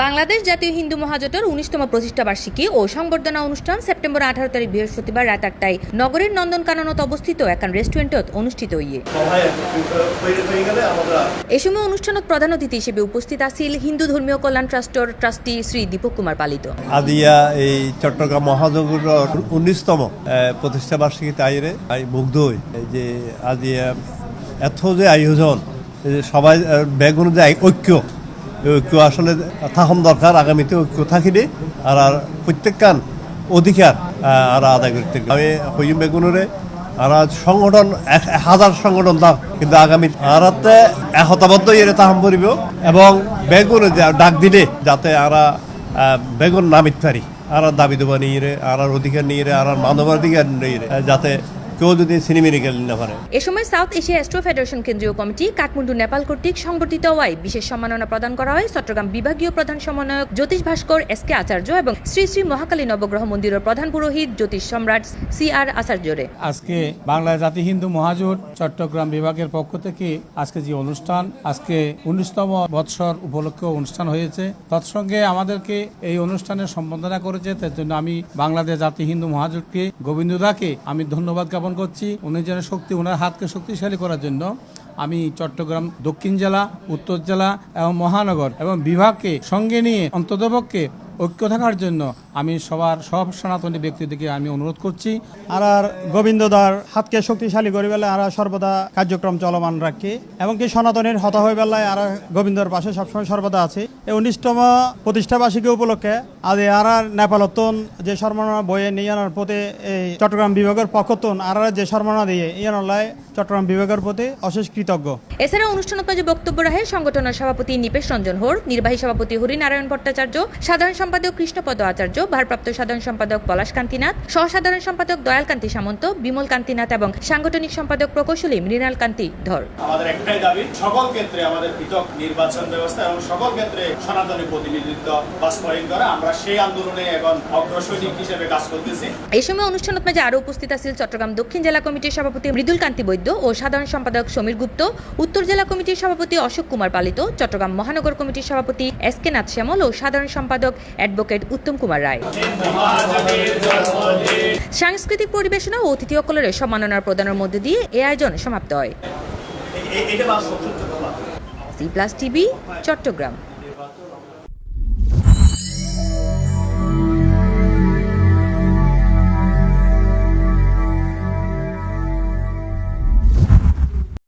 বাংলাদেশ জাতীয় হিন্দু মহাজোটের ১৯তম প্রতিষ্ঠা বার্ষিকী ও সংবর্ধনা অনুষ্ঠান সেপ্টেম্বর ১৮ তারিখ বৃহস্পতিবার রাত ৮টায় নগরের নন্দনকাননত অবস্থিত একান রেস্টুরেন্টত অনুষ্ঠিত হইয়ে। এ সময় অনুষ্ঠানত প্রধান অতিথি হিসেবে উপস্থিত আছিল হিন্দু ধর্মীয় কল্যাণ ট্রাস্টর ট্রাস্টি শ্রী দীপক কুমার পালিত। আদিয়া এই চট্টগ্রাম মহাজোটের ১৯তম প্রতিষ্ঠা বার্ষিকী তাইরে মুগ্ধ হই যে আদিয়া এত যে আয়োজন সবাই বেগুন যে ঐক্য আসলে থাকুন দরকার, আগামীতে ঐক্য থাকিলে আর প্রত্যেকখান অধিকার আর আদায় করতে। আমি হইম বেগুনরে আর সংগঠন ১,০০০ সংগঠন দাম, কিন্তু আগামী আরাতে একতাবদ্ধ ইয়ে তাহাম করিব এবং বেগুন ডাক দিলে যাতে আরা বেগুন নামিত পারি আর দাবি দেবা নিয়ে আর অধিকার নিয়ে আর মানবাধিকার নিয়ে যাতে কেউ যদি সিনেমিনি গেলেন না পারে। এ সময় সাউথ এশিয়া অ্যাস্ট্রো ফেডারেশন কেন্দ্রীয় কমিটি কাঠমান্ডু নেপাল কর্তৃক সংবর্ধিত হওয়ায় বিশেষ সম্মাননা প্রদান করা হয় চট্টগ্রাম বিভাগীয় প্রধান সমন্বয়ক জ্যোতিষ ভাস্কর এস.কে আচার্য এবং শ্রী শ্রী মহাকালী নবগ্রহ মন্দিরের প্রধান পুরোহিত জ্যোতিষ সম্রাট সি.আর. আচার্যরে। আজকে বাংলা জাতি হিন্দু মহাজোট চট্টগ্রাম বিভাগের পক্ষ থেকে আজকে যে অনুষ্ঠান, আজকে ১৯তম বৎসর উপলক্ষে অনুষ্ঠান হয়েছে, তৎসঙ্গে আমাদেরকে এই অনুষ্ঠানে সম্বোধনা করেছে। তার জন্য আমি বাংলাদেশ জাতি হিন্দু মহাজোটকে, গোবিন্দদাকে আমি ধন্যবাদ জ্ঞাপন করছি। উনি যেন ওনার হাতকে শক্তিশালী করার জন্য আমি চট্টগ্রাম দক্ষিণ জেলা, উত্তর জেলা এবং মহানগর এবং বিভাগকে সঙ্গে নিয়ে অন্ততপক্ষে ঐক্য থাকার জন্য আমি সব সনাতনী ব্যক্তিদেরকে আমি অনুরোধ করছি। আর গোবিন্দদার হাতকে শক্তিশালী করি বেলায় আর সর্বদা কার্যক্রম চলমান রাখি এবং কি সনাতনীর হতা হয়ে বেলায় আর গোবিন্দর পাশে সবসময় সর্বদা আছে। এই ১৯তম প্রতিষ্ঠা বার্ষিকী উপলক্ষে আজ আর নেপালতন যে সম্মাননা বইয়ে নিয়ে আনার প্রতি এই চট্টগ্রাম বিভাগের পক্ষতন আর যে সম্মাননা দিয়ে ইয়ানলাই চট্টগ্রাম বিভাগের প্রতি অশেষ কৃতজ্ঞ। এছাড়া অনুষ্ঠানত মাঝে বক্তব্য রাখেন সংগঠনের সভাপতি নিপেশ রঞ্জন হোর, নির্বাহী সভাপতি হরিনারায়ণ ভট্টাচার্য, সাধারণ সম্পাদক কৃষ্ণপদ আচার্য, ভারপ্রাপ্ত সাধারণ সম্পাদক পলাশ কান্তিনাথ, সহসাধারণ সম্পাদক দয়াল কান্তি সামন্ত, বিমল কান্তিনাথ এবং সাংগঠনিক সম্পাদক প্রকৌশলী মৃণাল কান্তি ধর। আমাদের একটাই দাবি, সকল ক্ষেত্রে আমাদের পৃথক নির্বাচন ব্যবস্থা এবং সকল ক্ষেত্রে সনাতনী প্রতিনিধিত্ব বাস্তবায়ন করা। আমরা সেই আন্দোলনে এখন অগ্রসৈনিক হিসেবে কাজ করতেছি। এই সময় অনুষ্ঠানত মাঝে আরো উপস্থিত আছিল চট্টগ্রাম দক্ষিণ জেলা কমিটির সভাপতি মৃদুল কান্তি বৈদ্য ও সাধারণ সম্পাদক সমীর গুপ্ত, উত্তর জেলা কমিটির সভাপতি অশোক কুমার পালিত, চট্টগ্রাম মহানগর কমিটির সভাপতি এস.কে নাথ শ্যামল ও সাধারণ সম্পাদক অ্যাডভোকেট উত্তম কুমার রায়। সাংস্কৃতিক পরিবেশনা ও অতিথি অকলের সম্মাননার প্রদানের মধ্যে দিয়ে এই আয়োজন সমাপ্ত হয়। C+ TV, Chittagong.